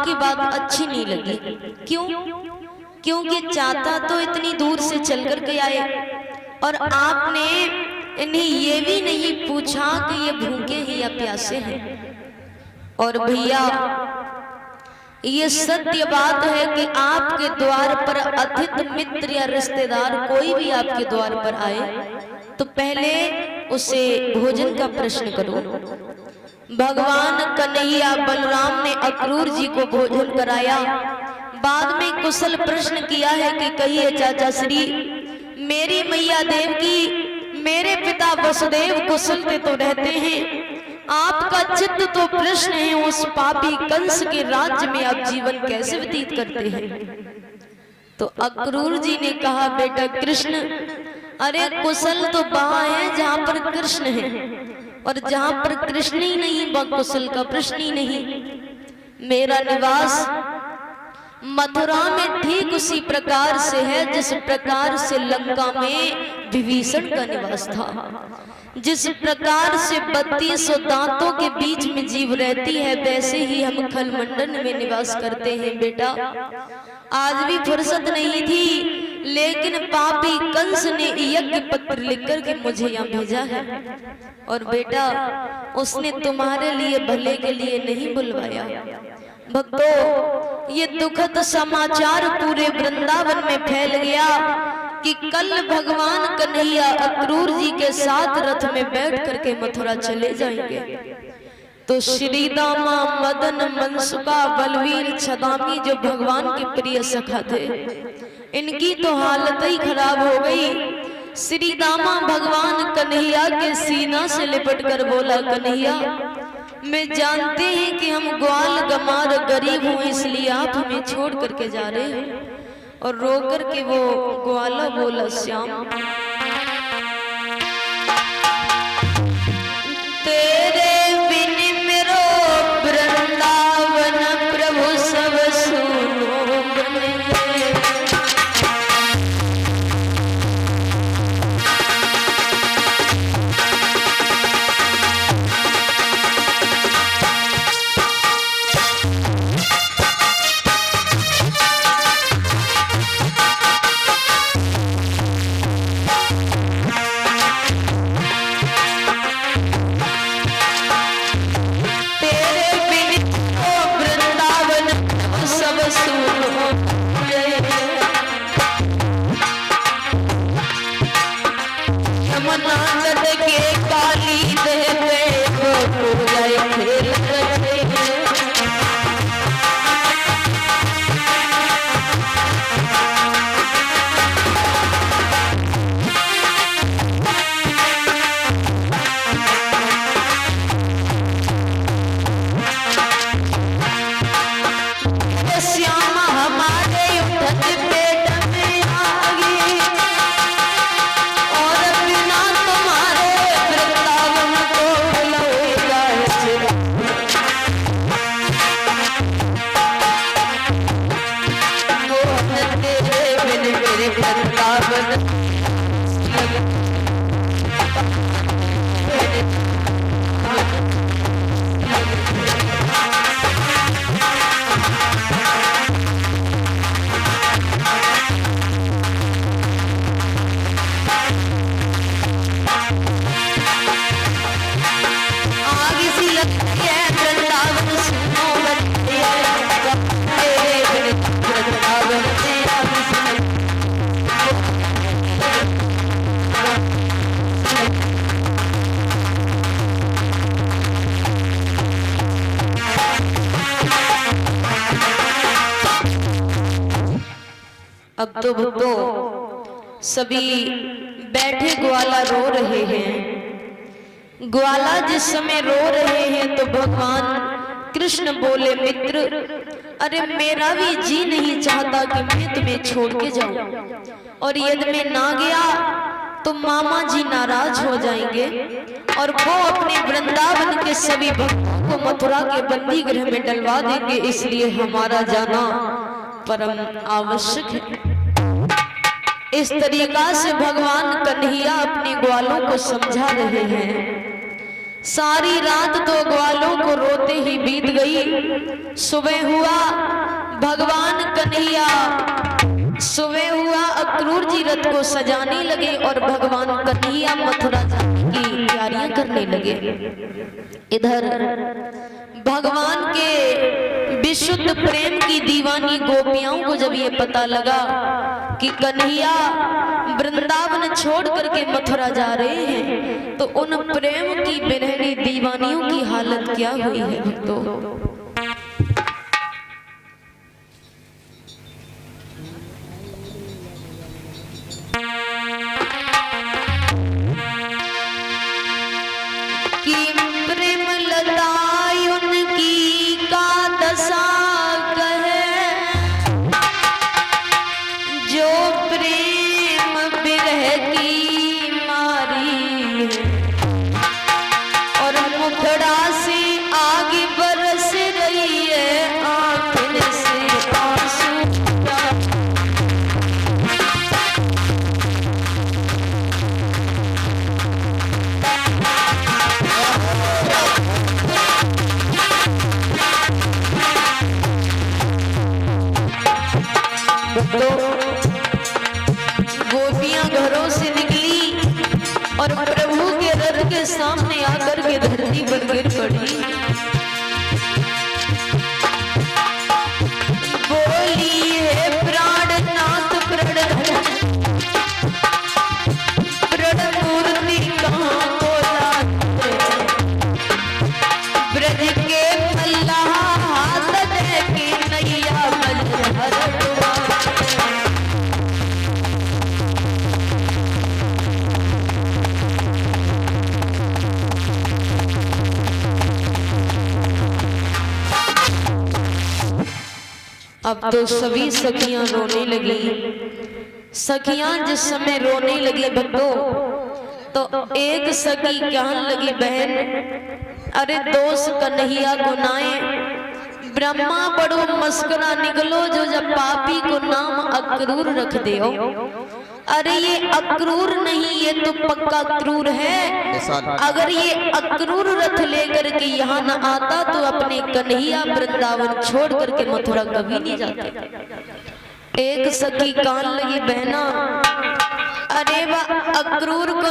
आपकी बात अच्छी नहीं लगी। क्यों? क्योंकि चाहता तो इतनी दूर से चल कर के आए और आपने इन्हें ये भी नहीं पूछा कि ये भूखे हैं या प्यासे हैं। और भैया ये सत्य बात है कि आपके द्वार पर अतिथि मित्र या रिश्तेदार कोई भी आपके द्वार पर आए तो पहले उसे भोजन का प्रश्न करो। भगवान कन्हैया बलराम ने अक्रूर जी को भोजन कराया, बाद में कुशल प्रश्न किया है कि कहिए चाचा श्री, मेरी मैया देवकी, मेरे पिता वसुदेव कुशल से तो रहते हैं, आपका चित्त तो प्रश्न है उस पापी कंस के राज्य में आप जीवन कैसे व्यतीत करते हैं। तो अक्रूर जी ने कहा, बेटा कृष्ण, अरे कुशल तो वहां है जहां पर कृष्ण है, और जहां पर कृष्ण ही नहीं वह कुशल का प्रश्न ही नहीं। मेरा निवास मथुरा में ठीक उसी प्रकार से है जिस प्रकार से लंका में विभीषण का निवास था, जिस प्रकार से 32 दांतों के बीच में जीव रहती है, वैसे ही हम खलमंडन में निवास करते हैं। बेटा आज भी फुर्सत नहीं थी, लेकिन पापी कंस ने यज्ञ पत्र लिखकर के मुझे यहाँ भेजा है, और बेटा उसने तुम्हारे लिए भले के लिए नहीं बुलवाया। भक्तों, ये दुखद समाचार पूरे वृंदावन में फैल गया कि कल भगवान कन्हैया अक्रूर जी के साथ रथ में बैठ करके मथुरा चले जाएंगे। तो श्री दामा मदन मनसुका बलवीर छदामी जो भगवान के प्रिय सखा थे, इनकी तो हालत ही खराब हो गई। श्री दामा भगवान कन्हैया के सीना से लिपट कर बोला, कन्हैया मैं जानते हैं कि हम ग्वाल गमार गरीब हूँ, इसलिए आप हमें छोड़ करके जा रहे हैं। और रो कर के वो ग्वाला बोला, श्याम तेरे बिन मेरो वृंदावन प्रभु सब सुनो बने। अब तो भक्तों सभी बैठे ग्वाला रो रहे हैं। ग्वाला जिस समय रो रहे हैं तो भगवान कृष्ण बोले, मित्र अरे मेरा भी जी नहीं चाहता कि मैं तुम्हें छोड़ के जाऊं, और यदि मैं ना गया तो मामा जी नाराज हो जाएंगे और वो अपने वृंदावन के सभी भक्तों को मथुरा के बंदी गृह में डलवा देंगे, इसलिए हमारा जाना परम आवश्यक है। इस तरीका से भगवान कन्हैया अपने ग्वालों को समझा रहे हैं। सारी रात तो ग्वालों को रोते ही बीत गई। सुबह हुआ भगवान कन्हैया, सुबह हुआ अक्रूर जी रथ को सजाने लगे और भगवान कन्हैया मथुरा जाने की तैयारियां करने लगे। इधर भगवान के विशुद्ध प्रेम की दीवानी गोपियाओं को जब ये पता लगा कि कन्हैया वृंदावन छोड़ करके मथुरा जा रहे हैं, तो उन प्रेम की बिरहनी दीवानियों की हालत क्या हुई है भक्तों। तो गोपियां घरों से निकली और प्रभु के रथ के सामने आकर के धरती पर गिर पड़ी। बोली है प्राणनाथ प्रण मूर्ति कहाँ को लाते, ब्रज के मल्लाह हाथ दे के नैया मल्हर अब तो सभी सखियां रोने लगी। सखियां जिस समय रोने लगी भक्तों, तो एक सखी कहने लगी, बहन अरे दोष कन्हैया को नाए, ब्रह्मा बड़ो मस्करा निकलो जो जब पापी को नाम अक्रूर रख दे। अरे ये अक्रूर नहीं, ये तो पक्का क्रूर है। अगर ये अक्रूर रथ लेकर के यहाँ न आता तो अपने कन्हैया वृंदावन छोड़ करके मथुरा कभी नहीं जाते। एक सखी कान लगी, बहना अरे वाह अक्रूर को